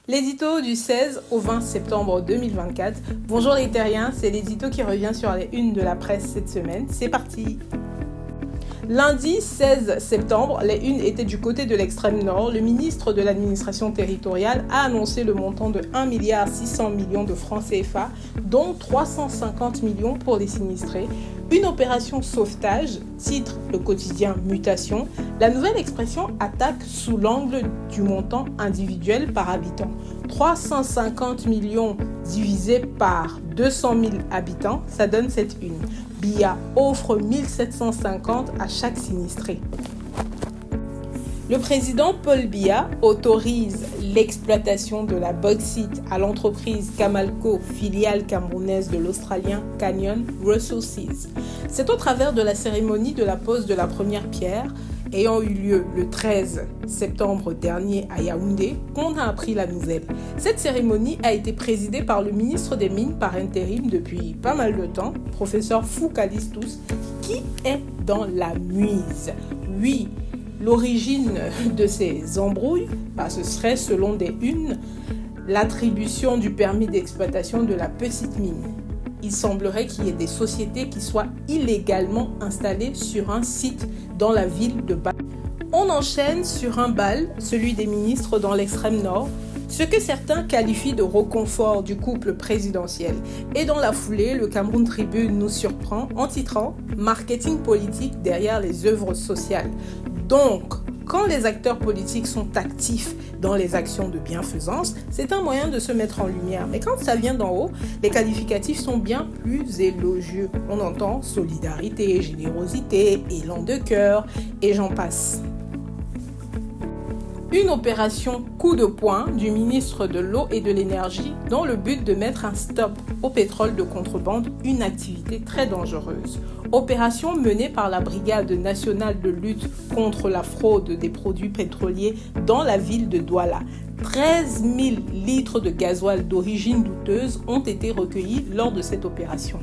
L'édito du 16 au 20 septembre 2024. Bonjour les terriens, c'est l'édito qui revient sur les unes de la presse cette semaine. C'est parti! Lundi 16 septembre, les unes étaient du côté de l'extrême nord. Le ministre de l'administration territoriale a annoncé le montant de 1,6 milliard de francs CFA, dont 350 millions pour les sinistrés. Une opération sauvetage, titre le quotidien Mutation. La nouvelle expression attaque sous l'angle du montant individuel par habitant. 350 millions divisé par 200 000 habitants, ça donne cette une. BIA offre 1750 à chaque sinistré. Le président Paul Biya autorise l'exploitation de la bauxite à l'entreprise Camalco, filiale camerounaise de l'Australien Canyon Resources. C'est au travers de la cérémonie de la pose de la première pierre, ayant eu lieu le 13 septembre dernier à Yaoundé, qu'on a appris la nouvelle. Cette cérémonie a été présidée par le ministre des Mines par intérim depuis pas mal de temps, professeur Foucalistus, qui est dans la muise. Oui, l'origine de ces embrouilles, ce serait, selon des unes, l'attribution du permis d'exploitation de la petite mine. Il semblerait qu'il y ait des sociétés qui soient illégalement installées sur un site dans la ville de Bâle. On enchaîne sur un bal, celui des ministres dans l'extrême nord, ce que certains qualifient de reconfort du couple présidentiel. Et dans la foulée, le Cameroun Tribune nous surprend en titrant « Marketing politique derrière les œuvres sociales ». Donc, quand les acteurs politiques sont actifs dans les actions de bienfaisance, c'est un moyen de se mettre en lumière. Mais quand ça vient d'en haut, les qualificatifs sont bien plus élogieux. On entend solidarité, générosité, élan de cœur, et j'en passe. Une opération coup de poing du ministre de l'Eau et de l'Énergie dans le but de mettre un stop au pétrole de contrebande, une activité très dangereuse. Opération menée par la Brigade nationale de lutte contre la fraude des produits pétroliers dans la ville de Douala. 13 000 litres de gasoil d'origine douteuse ont été recueillis lors de cette opération.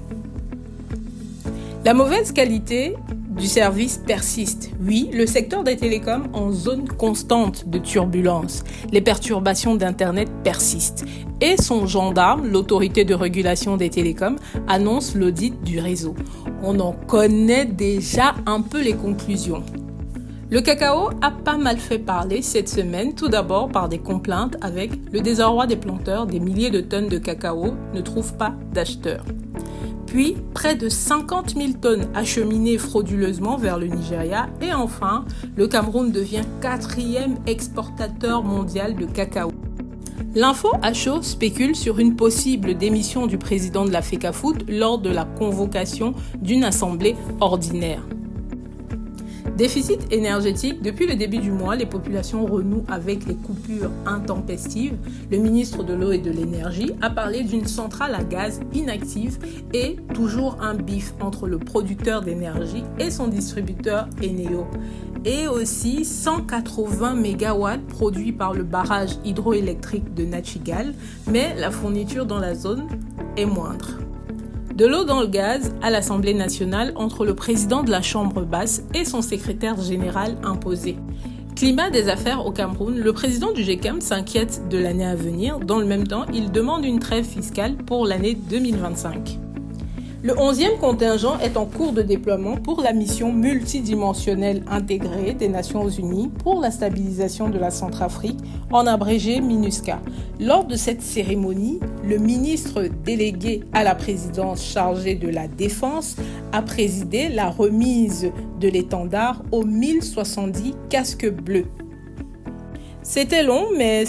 La mauvaise qualité du service persiste. Oui, le secteur des télécoms en zone constante de turbulence. Les perturbations d'Internet persistent. Et son gendarme, l'autorité de régulation des télécoms, annonce l'audit du réseau. On en connaît déjà un peu les conclusions. Le cacao a pas mal fait parler cette semaine, tout d'abord par des complaintes avec le désarroi des planteurs. Des milliers de tonnes de cacao ne trouvent pas d'acheteurs. Puis, près de 50 000 tonnes acheminées frauduleusement vers le Nigeria. Et enfin, le Cameroun devient 4e exportateur mondial de cacao. L'info à chaud spécule sur une possible démission du président de la FECAFOOT lors de la convocation d'une assemblée ordinaire. Déficit énergétique. Depuis le début du mois, les populations renouent avec les coupures intempestives. Le ministre de l'Eau et de l'Énergie a parlé d'une centrale à gaz inactive et toujours un bif entre le producteur d'énergie et son distributeur Eneo. Et aussi 180 MW produits par le barrage hydroélectrique de Nachigal, mais la fourniture dans la zone est moindre. De l'eau dans le gaz à l'Assemblée nationale entre le président de la Chambre basse et son secrétaire général imposé. Climat des affaires au Cameroun, le président du GECAM s'inquiète de l'année à venir. Dans le même temps, il demande une trêve fiscale pour l'année 2025. Le 11e contingent est en cours de déploiement pour la mission multidimensionnelle intégrée des Nations Unies pour la stabilisation de la Centrafrique, en abrégé MINUSCA. Lors de cette cérémonie, le ministre délégué à la présidence chargé de la Défense a présidé la remise de l'étendard aux 1070 casques bleus. C'était long, mais